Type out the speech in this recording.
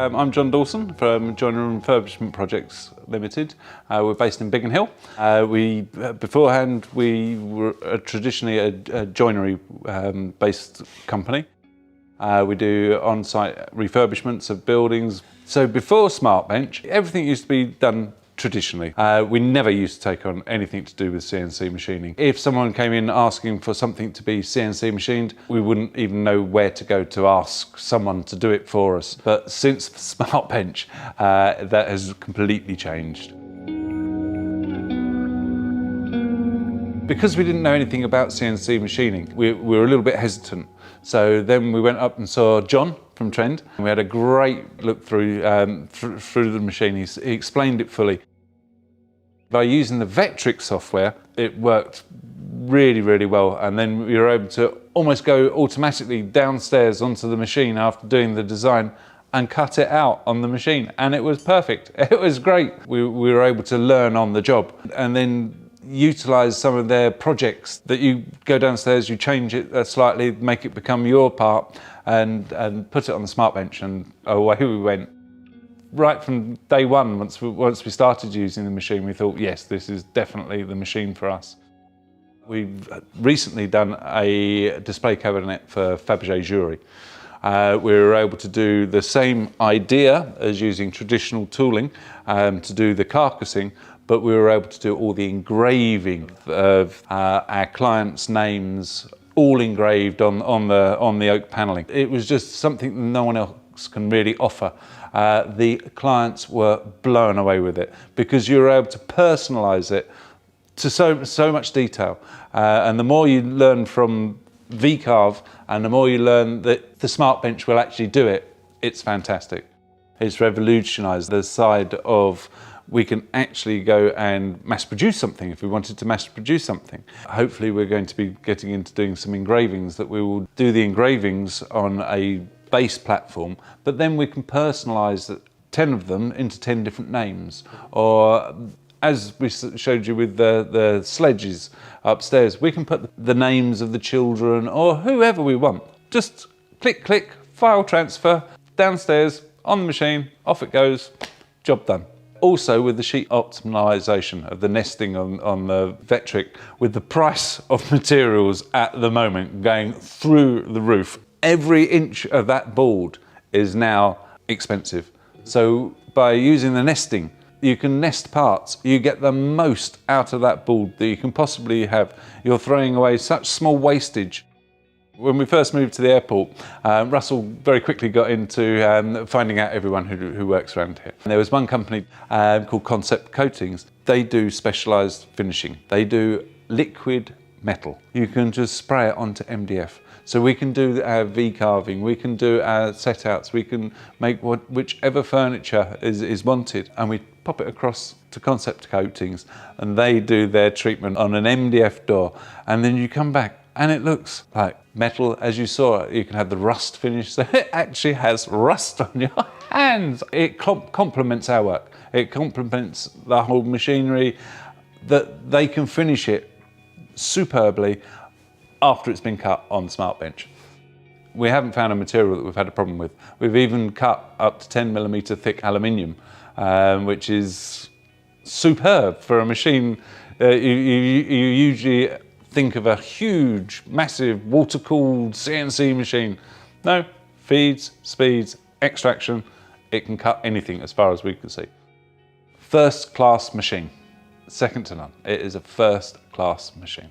I'm Jon Dawson from JR Refurbishment Projects Ltd. We're based in Biggin Hill. Beforehand, we were traditionally a joinery based company. We do on-site refurbishments of buildings. So before SmartBench, everything used to be done traditionally. We never used to take on anything to do with CNC machining. If someone came in asking for something to be CNC machined, we wouldn't even know where to go to ask someone to do it for us. But since SmartBench, that has completely changed. Because we didn't know anything about CNC machining, we were a little bit hesitant. So then we went up and saw Jon from Trend. We had a great look through the machine. He explained it fully. By using the Vectric software, it worked really, really well. And then we were able to almost go automatically downstairs onto the machine after doing the design and cut it out on the machine. And it was perfect. It was great. We were able to learn on the job and then utilize some of their projects that you go downstairs, you change it slightly, make it become your part and put it on the SmartBench, and away we went. Right from day one, once we started using the machine, we thought, yes, this is definitely the machine for us. We've recently done a display cabinet for Fabergé jewellery. We were able to do the same idea as using traditional tooling to do the carcassing, but we were able to do all the engraving of our clients' names, all engraved on the oak panelling. It was just something that no one else can really offer. The clients were blown away with it because you were able to personalise it to so much detail. And the more you learn from V-carve and the more you learn that the SmartBench will actually do it, it's fantastic. It's revolutionised the side of we can actually go and mass produce something if we wanted to mass produce something. Hopefully we're going to be getting into doing some engravings, that we will do the engravings on a base platform, but then we can personalise 10 of them into 10 different names. Or as we showed you with the sledges upstairs, we can put the names of the children or whoever we want. Just click, click, file transfer, downstairs, on the machine, off it goes, job done. Also with the sheet optimization of the nesting on the Vectric, with the price of materials at the moment going through the roof, every inch of that board is now expensive. So by using the nesting, you can nest parts, you get the most out of that board that you can possibly have. You're throwing away such small wastage. When we first moved to the airport, Russell very quickly got into finding out everyone who works around here. And there was one company called Concept Coatings. They do specialised finishing. They do liquid metal. You can just spray it onto MDF. So we can do our V-carving, we can do our set-outs, we can make whichever furniture is wanted, and we pop it across to Concept Coatings and they do their treatment on an MDF door, and then you come back and it looks like metal as you saw it. You can have the rust finish, so it actually has rust on your hands. It complements our work. It complements the whole machinery, that they can finish it superbly after it's been cut on SmartBench. We haven't found a material that we've had a problem with. We've even cut up to 10mm thick aluminium, which is superb for a machine. You usually think of a huge, massive, water-cooled CNC machine. No, feeds, speeds, extraction, it can cut anything as far as we can see. First-class machine, second to none. It is a first-class machine.